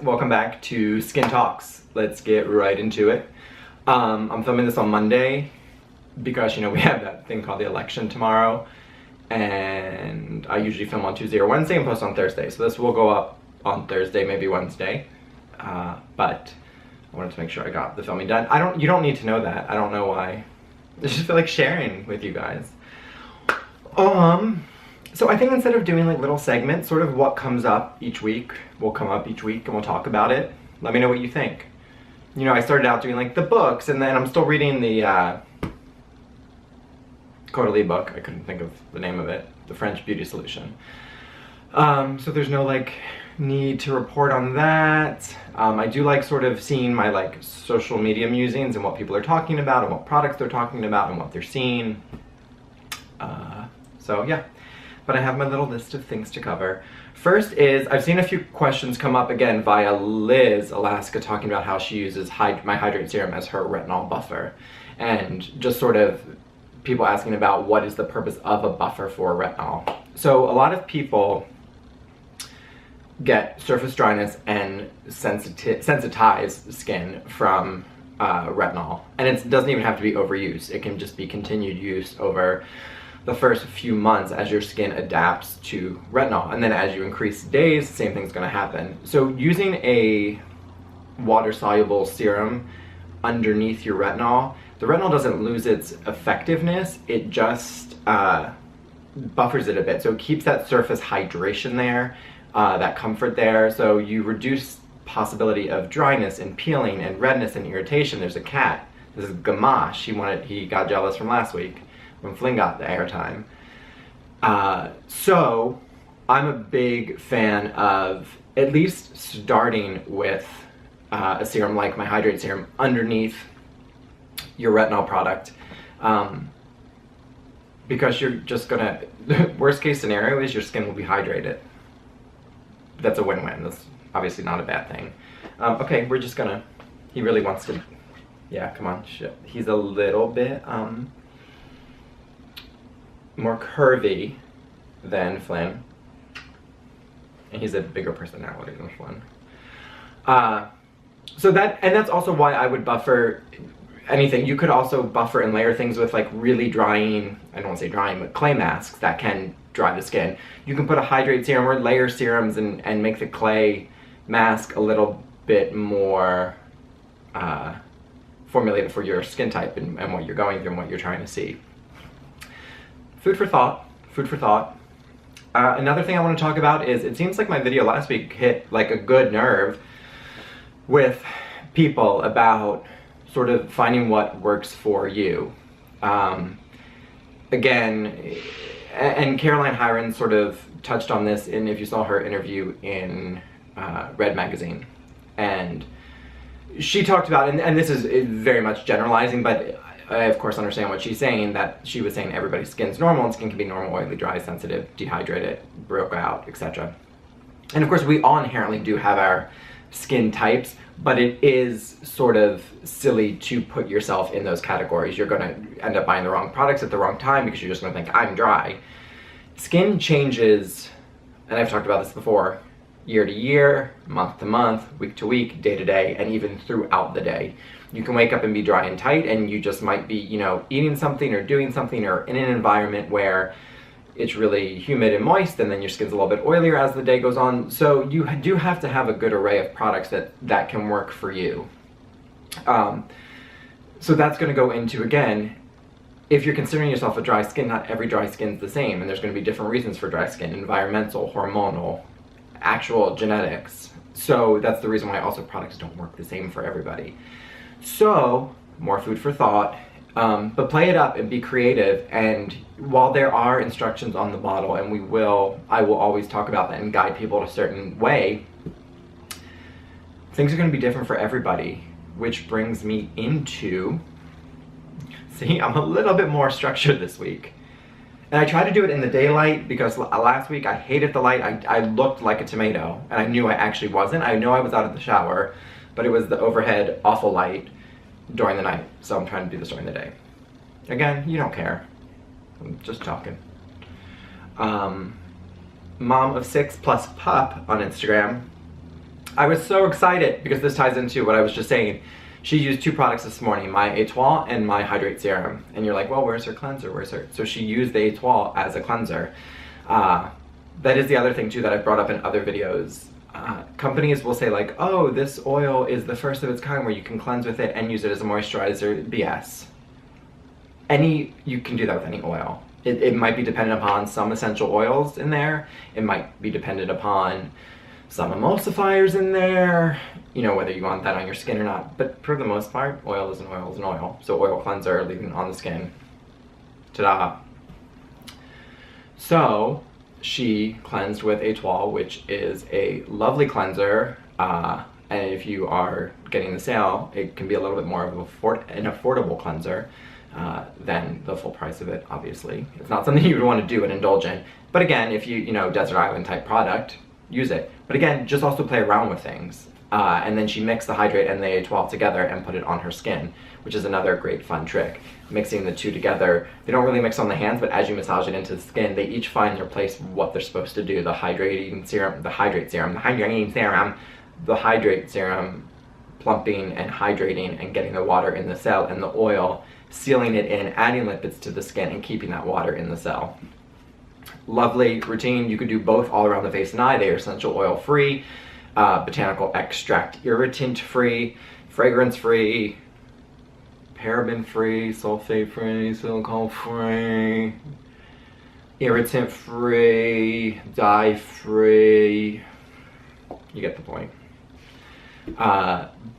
welcome back to Skin Talks. Let's get right into it. I'm filming this on Monday because, you know, we have that thing called the election tomorrow, and I usually film on Tuesday or Wednesday and post on Thursday, so this will go up on Thursday, maybe Wednesday, but I wanted to make sure I got the filming done. You don't need to know that. I don't know why. I just feel like sharing with you guys. So I think instead of doing like little segments, sort of what comes up each week will come up each week and we'll talk about it. Let me know what you think. You know, I started out doing like the books, and then I'm still reading the Coralie book. I couldn't think of the name of it. The French Beauty Solution. So there's no like need to report on that. I do like sort of seeing my like social media musings and what people are talking about and what products they're talking about and what they're seeing. So yeah. But I have my little list of things to cover. First is, I've seen a few questions come up again via Liz Alaska talking about how she uses my Hydrate Serum as her retinol buffer. And just sort of people asking about what is the purpose of a buffer for retinol. So a lot of people get surface dryness and sensitized skin from retinol. And it doesn't even have to be overuse. It can just be continued use over the first few months as your skin adapts to retinol, and then as you increase days, the same thing's going to happen. So using a water-soluble serum underneath your retinol, the retinol doesn't lose its effectiveness, it just buffers it a bit. So it keeps that surface hydration there, that comfort there, so you reduce possibility of dryness and peeling and redness and irritation. There's a cat, this is Gamache, he got jealous from last week when Flynn got the airtime. So I'm a big fan of at least starting with a serum like my Hydrate Serum underneath your retinol product, because you're just gonna, worst case scenario is your skin will be hydrated. That's a win-win. That's obviously not a bad thing. Okay, we're just gonna, he really wants to, yeah, come on, shit. He's a little bit more curvy than Flynn, and he's a bigger personality than Flynn. So that's also why I would buffer anything. You could also buffer and layer things with like really drying, I don't want to say drying, but clay masks that can dry the skin. You can put a Hydrate Serum or layer serums and make the clay mask a little bit more formulated for your skin type and what you're going through and what you're trying to see. Food for thought, food for thought. Another thing I want to talk about is, it seems like my video last week hit like a good nerve with people about sort of finding what works for you. Again, and Caroline Hyren sort of touched on this in, if you saw her interview in Red Magazine. And she talked about, and this is very much generalizing, but I of course understand what she's saying, that she was saying everybody's skin's normal and skin can be normal, oily, dry, sensitive, dehydrated, broke out, etc. And of course we all inherently do have our skin types, but it is sort of silly to put yourself in those categories. You're gonna end up buying the wrong products at the wrong time because you're just gonna think, I'm dry. Skin changes, and I've talked about this before, year to year, month to month, week to week, day to day, and even throughout the day. You can wake up and be dry and tight, and you just might be, you know, eating something or doing something or in an environment where it's really humid and moist, and then your skin's a little bit oilier as the day goes on. So you do have to have a good array of products that can work for you. So that's going to go into, again, if you're considering yourself a dry skin, not every dry skin's the same, and there's going to be different reasons for dry skin: environmental, hormonal, actual genetics. So that's the reason why also products don't work the same for everybody. So, more food for thought, but play it up and be creative. And while there are instructions on the bottle, and I will always talk about that and guide people in a certain way, things are going to be different for everybody, which brings me into, see, I'm a little bit more structured this week. And I tried to do it in the daylight because last week I hated the light. I looked like a tomato, and I knew I actually wasn't. I know I was out of the shower, but it was the overhead awful light during the night, so I'm trying to do this during the day. Again, you don't care. I'm just talking. Mom of 6 plus pup on Instagram I was so excited because this ties into what I was just saying. She used 2 products this morning, my Etoile and my Hydrate Serum. And you're like, well, where's her cleanser? Where's her? So she used the Etoile as a cleanser. That is the other thing too that I've brought up in other videos. Companies will say like, oh, this oil is the first of its kind where you can cleanse with it and use it as a moisturizer. BS. You can do that with any oil. It might be dependent upon some essential oils in there. It might be dependent upon some emulsifiers in there, you know, whether you want that on your skin or not. But for the most part, oil is an oil is an oil. So oil cleanser, leaving it on the skin. Ta-da. So she cleansed with Etoile, which is a lovely cleanser. And if you are getting the sale, it can be a little bit more of an affordable cleanser than the full price of it, obviously. It's not something you would want to do and indulge in. But again, if you know, desert island type product, use it. But again, just also play around with things. And then she mixed the Hydrate and the Etoile together and put it on her skin, which is another great fun trick. Mixing the 2 together. They don't really mix on the hands, but as you massage it into the skin, they each find their place, what they're supposed to do. The Hydrate Serum, plumping and hydrating and getting the water in the cell, and the oil sealing it in, adding lipids to the skin and keeping that water in the cell. Lovely routine. You could do both all around the face and eye. They are essential oil free, botanical extract irritant free, fragrance free, paraben free, sulfate free, silicone free, irritant free, dye free. You get the point.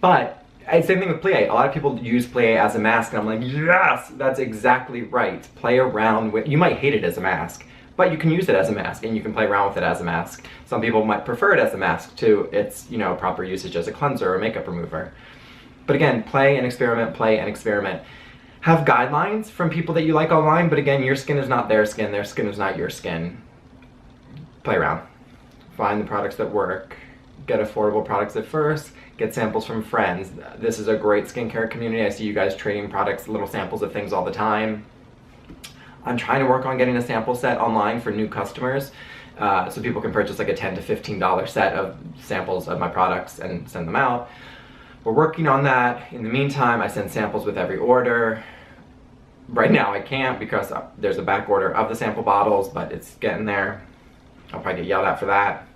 But same thing with Plie. A lot of people use Plie as a mask, and I'm like, yes, that's exactly right. Play around with. You might hate it as a mask, but you can use it as a mask, and you can play around with it as a mask. Some people might prefer it as a mask to its, you know, proper usage as a cleanser or makeup remover. But again, play and experiment, play and experiment. Have guidelines from people that you like online, but again, your skin is not their skin is not your skin. Play around. Find the products that work. Get affordable products at first. Get samples from friends. This is a great skincare community. I see you guys trading products, little samples of things all the time. I'm trying to work on getting a sample set online for new customers, so people can purchase like a $10 to $15 set of samples of my products and send them out. We're working on that. In the meantime, I send samples with every order. Right now I can't because there's a back order of the sample bottles, but it's getting there. I'll probably get yelled at for that.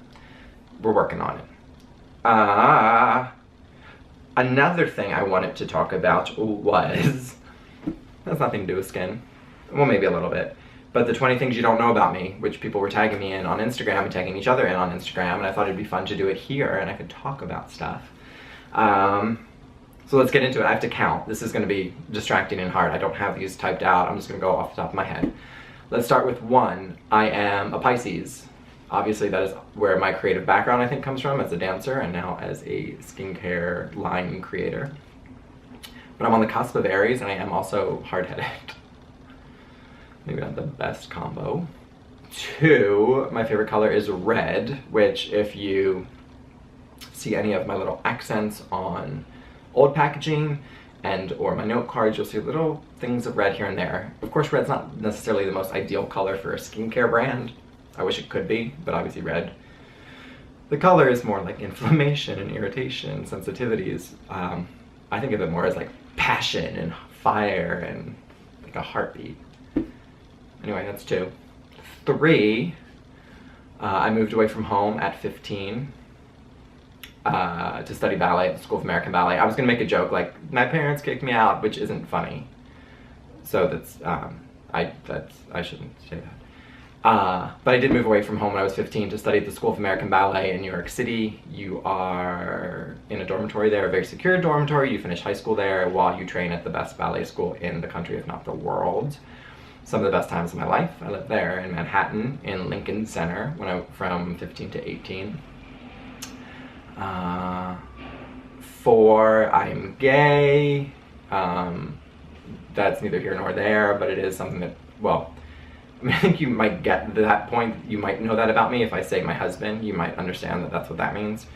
We're working on it. Another thing I wanted to talk about was, has nothing to do with skin. Well, maybe a little bit. But the 20 things you don't know about me, which people were tagging me in on Instagram and tagging each other in on Instagram, and I thought it'd be fun to do it here and I could talk about stuff. So let's get into it. I have to count. This is going to be distracting and hard. I don't have these typed out. I'm just going to go off the top of my head. Let's start with 1. I am a Pisces. Obviously, that is where my creative background, I think, comes from as a dancer and now as a skincare line creator. But I'm on the cusp of Aries, and I am also hard-headed. Maybe not the best combo. 2, my favorite color is red, which if you see any of my little accents on old packaging and or my note cards, you'll see little things of red here and there. Of course, red's not necessarily the most ideal color for a skincare brand. I wish it could be, but obviously red. The color is more like inflammation and irritation, sensitivities. I think of it more as like passion and fire and like a heartbeat. Anyway, that's 2. 3, I moved away from home at 15 to study ballet at the School of American Ballet. I was gonna make a joke like, my parents kicked me out, which isn't funny. So that's, I shouldn't say that. But I did move away from home when I was 15 to study at the School of American Ballet in New York City. You are in a dormitory there, a very secure dormitory. You finish high school there while you train at the best ballet school in the country, if not the world. Some of the best times of my life. I lived there in Manhattan, in Lincoln Center, from 15 to 18. 4, I'm gay. That's neither here nor there, but it is something that, well, I think you might get to that point. You might know that about me. If I say my husband, you might understand that that's what that means.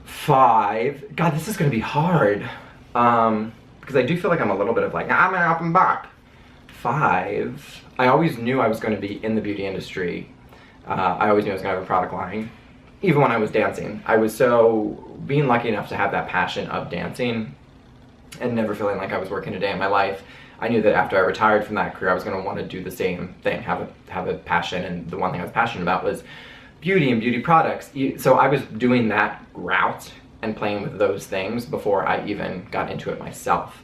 5, God, this is going to be hard. Because I do feel like I'm a little bit of like, I'm up and back. 5, I always knew I was going to be in the beauty industry. I always knew I was going to have a product line. even when I was dancing. I was so being lucky enough to have that passion of dancing and never feeling like I was working a day in my life. I knew that after I retired from that career, I was going to want to do the same thing, have a passion, and the one thing I was passionate about was beauty and beauty products. So I was doing that route and playing with those things before I even got into it myself,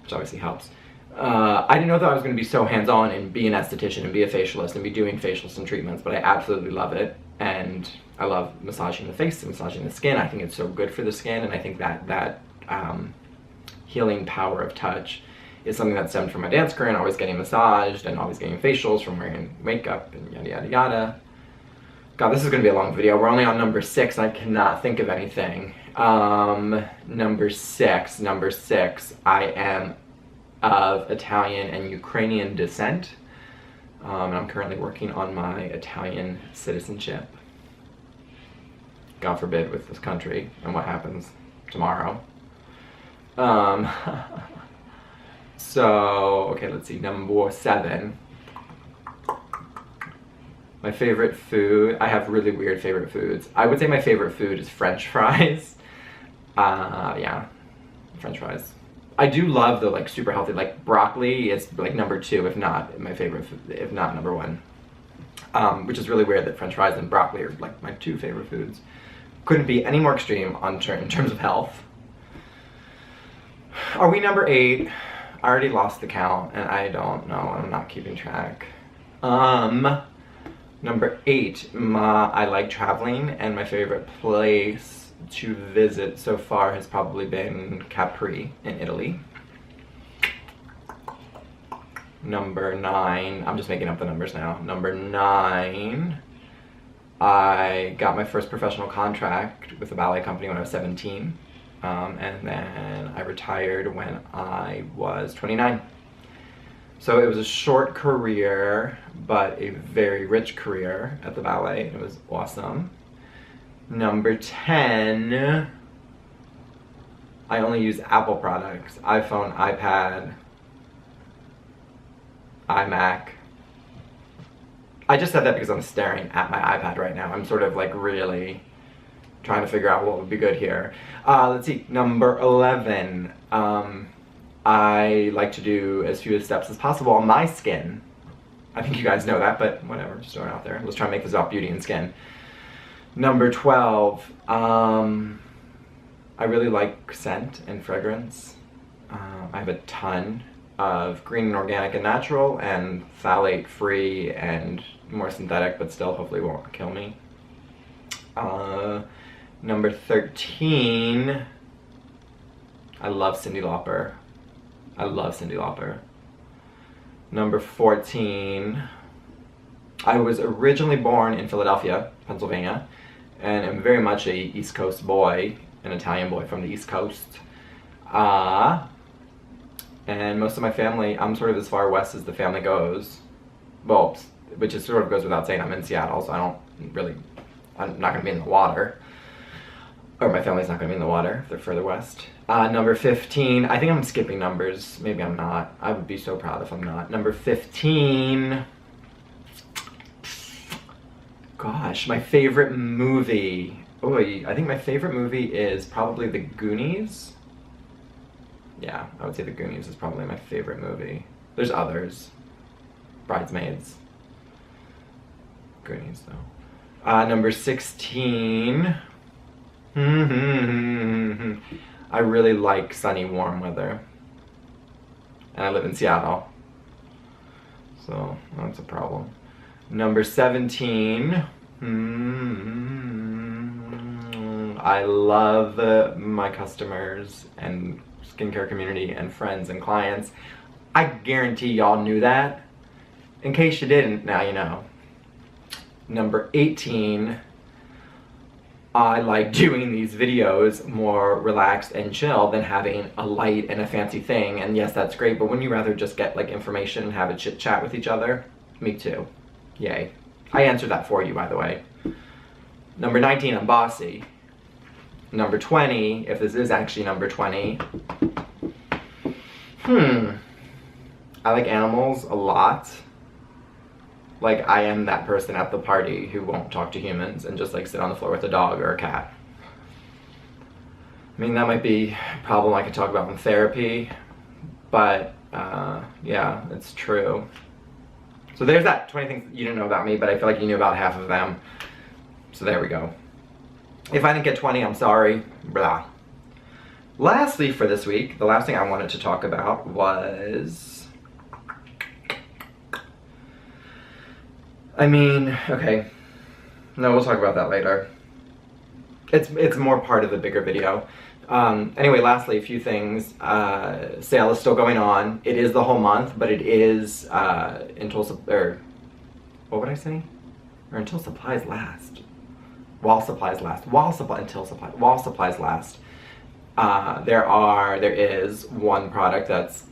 which obviously helps. I didn't know that I was going to be so hands-on and be an esthetician and be a facialist and be doing facials and treatments, but I absolutely love it. And I love massaging the face and massaging the skin. I think it's so good for the skin, and I think that healing power of touch is something that stemmed from my dance career and always getting massaged and always getting facials from wearing makeup and yada yada yada. God, this is going to be a long video. We're only on number 6 and I cannot think of anything. Number six, I am of Italian and Ukrainian descent. And I'm currently working on my Italian citizenship. God forbid with this country and what happens tomorrow. So, okay, let's see, number 7. My favorite food, I have really weird favorite foods. I would say my favorite food is French fries. Yeah, French fries. I do love the like super healthy, like broccoli is like number 2, if not my favorite, if not number 1. Which is really weird that French fries and broccoli are like my 2 favorite foods. Couldn't be any more extreme in terms of health. Are we number 8? I already lost the count and I don't know, I'm not keeping track. Number 8, I like traveling and my favorite place to visit so far has probably been Capri in Italy. Number 9, I'm just making up the numbers now. Number 9, I got my first professional contract with a ballet company when I was 17. And then I retired when I was 29. So it was a short career, but a very rich career at the ballet. It was awesome. Number 10, I only use Apple products. iPhone, iPad, iMac. I just said that because I'm staring at my iPad right now. I'm sort of like really trying to figure out what would be good here. Let's see, number 11. I like to do as few steps as possible on my skin. I think you guys know that, but whatever, just throwing it out there. Let's try and make this about beauty and skin. Number 12, I really like scent and fragrance. I have a ton of green and organic and natural and phthalate free and more synthetic, but still hopefully won't kill me. Number 13, I love Cyndi Lauper. I love Cyndi Lauper. Number 14, I was originally born in Philadelphia, Pennsylvania, and I'm very much a East Coast boy, an Italian boy from the East Coast. And most of my family, I'm sort of as far west as the family goes. Well, which is sort of goes without saying, I'm in Seattle, so I'm not gonna be in the water. Or my family's not gonna be in the water if they're further west. Number 15, I think I'm skipping numbers. Maybe I'm not. I would be so proud if I'm not. Number 15, gosh, my favorite movie. Oh, I think my favorite movie is probably The Goonies. Yeah, I would say The Goonies is probably my favorite movie. There's others. Bridesmaids. Goonies, though. Number 16. I really like sunny, warm weather. And I live in Seattle. So, that's a problem. Number 17. I love my customers and skincare community and friends and clients. I guarantee y'all knew that. In case you didn't, now you know. Number 18, I like doing these videos more relaxed and chill than having a light and a fancy thing. And yes, that's great, but wouldn't you rather just get like information and have a chit chat with each other? Me too. Yay. I answered that for you, by the way. Number 19, I'm bossy. Number 20, if this is actually number 20. I like animals a lot. Like, I am that person at the party who won't talk to humans and just like sit on the floor with a dog or a cat. I mean, that might be a problem I could talk about in therapy, but yeah, it's true. So there's that 20 things you didn't know about me, but I feel like you knew about half of them. So there we go. If I didn't get 20, I'm sorry. Blah. Lastly for this week, the last thing I wanted to talk about was... okay. No, we'll talk about that later. It's more part of the bigger video. Anyway, lastly, a few things. Sale is still going on. It is the whole month, but it is until what would I say? Or until supplies last. While supplies last. While supplies last. There is one product that's,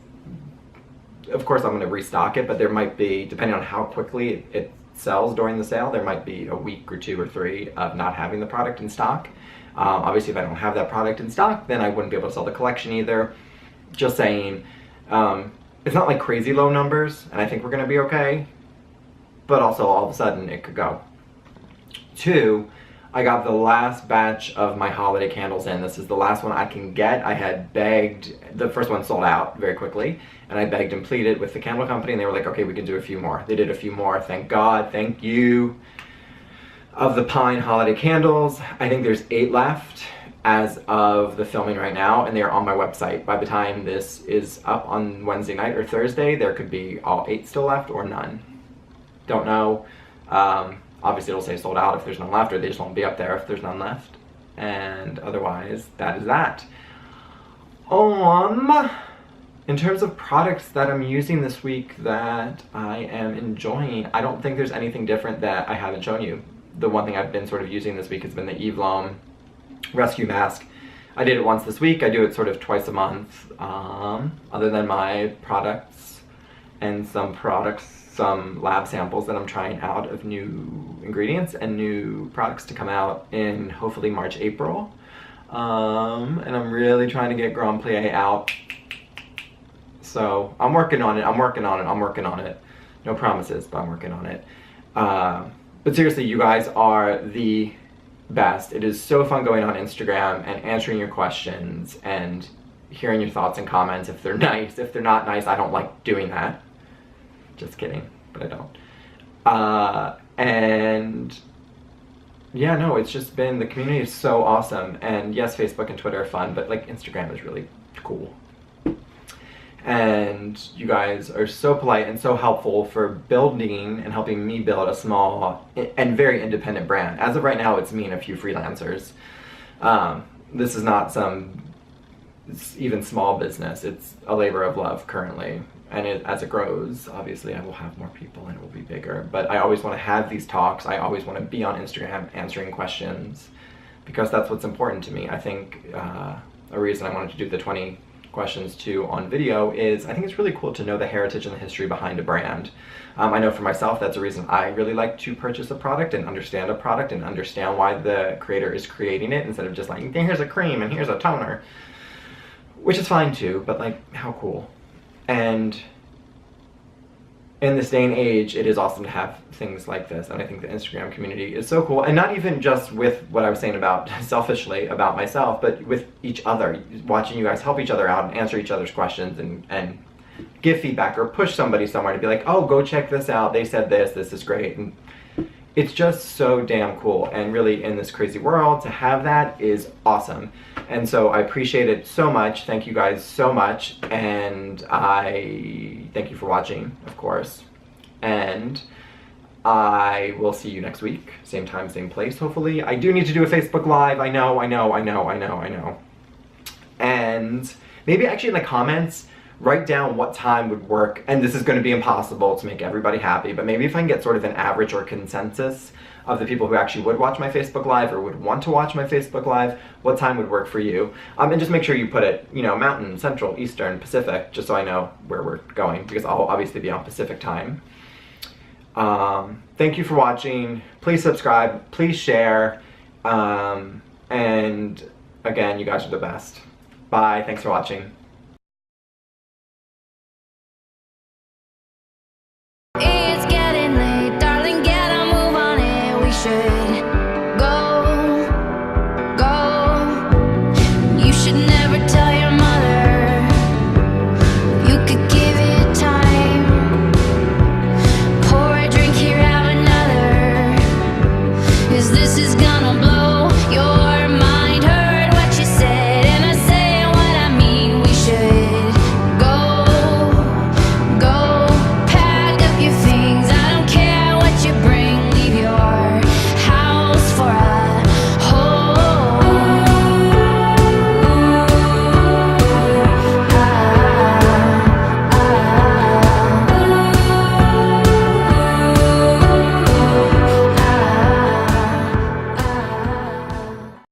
of course I'm going to restock it, but there might be, depending on how quickly it sells during the sale, there might be a week or 2 or 3 of not having the product in stock. Obviously, if I don't have that product in stock, then I wouldn't be able to sell the collection either. Just saying, it's not like crazy low numbers, and I think we're going to be okay. But also, all of a sudden, it could go. 2, I got the last batch of my holiday candles in. This is the last one I can get. I had begged, the first one sold out very quickly, and I begged and pleaded with the candle company, and they were like, okay, we can do a few more. They did a few more, thank God, thank you. Of the pine holiday candles, I think there's 8 left as of the filming right now, and they're on my website. By the time this is up on Wednesday night or Thursday, there could be all 8 still left or none. Don't know. Obviously it'll say sold out if there's none left, or they just won't be up there if there's none left. And otherwise, that is that. In terms of products that I'm using this week that I am enjoying, I don't think there's anything different that I haven't shown you. The one thing I've been sort of using this week has been the Eve Lom Rescue Mask. I did it once this week. I do it sort of twice a month. Other than my products and some lab samples that I'm trying out of new ingredients and new products to come out in hopefully March, April. And I'm really trying to get Grand Plie out. So I'm working on it. No promises, but I'm working on it. But seriously, you guys are the best. It is so fun going on Instagram and answering your questions and hearing your thoughts and comments if they're nice. If they're not nice, I don't like doing that. Just kidding, but I don't. And yeah, no, it's just been, the community is so awesome. And yes, Facebook and Twitter are fun, but like Instagram is really cool. And you guys are so polite and so helpful for building and helping me build a small and very independent brand. As of right now, it's me and a few freelancers. This is not some even small business. It's a labor of love currently. And as it grows, obviously I will have more people and it will be bigger. But I always want to have these talks. I always want to be on Instagram answering questions because that's what's important to me. I think a reason I wanted to do the 20 questions too on video is I think it's really cool to know the heritage and the history behind a brand. I know for myself that's a reason I really like to purchase a product and understand a product and understand why the creator is creating it instead of just like, here's a cream and here's a toner, which is fine too, but like, how cool. And in this day and age, it is awesome to have things like this, and I think the Instagram community is so cool, and not even just with what I was saying about selfishly about myself, but with each other, watching you guys help each other out and answer each other's questions and give feedback or push somebody somewhere to be like, oh, go check this out, they said this is great. And it's just so damn cool, and really in this crazy world to have that is awesome. And so I appreciate it so much. Thank you guys so much, and I thank you for watching, of course. And I will see you next week, same time, same place, hopefully. I do need to do a Facebook Live, I know. And maybe actually in the comments, write down what time would work, and this is going to be impossible to make everybody happy, but maybe if I can get sort of an average or consensus of the people who actually would watch my Facebook Live or would want to watch my Facebook Live, what time would work for you. And just make sure you put it, you know, Mountain, Central, Eastern, Pacific, just so I know where we're going, because I'll obviously be on Pacific time. Thank you for watching. Please subscribe, please share, and again, you guys are the best. Bye, thanks for watching.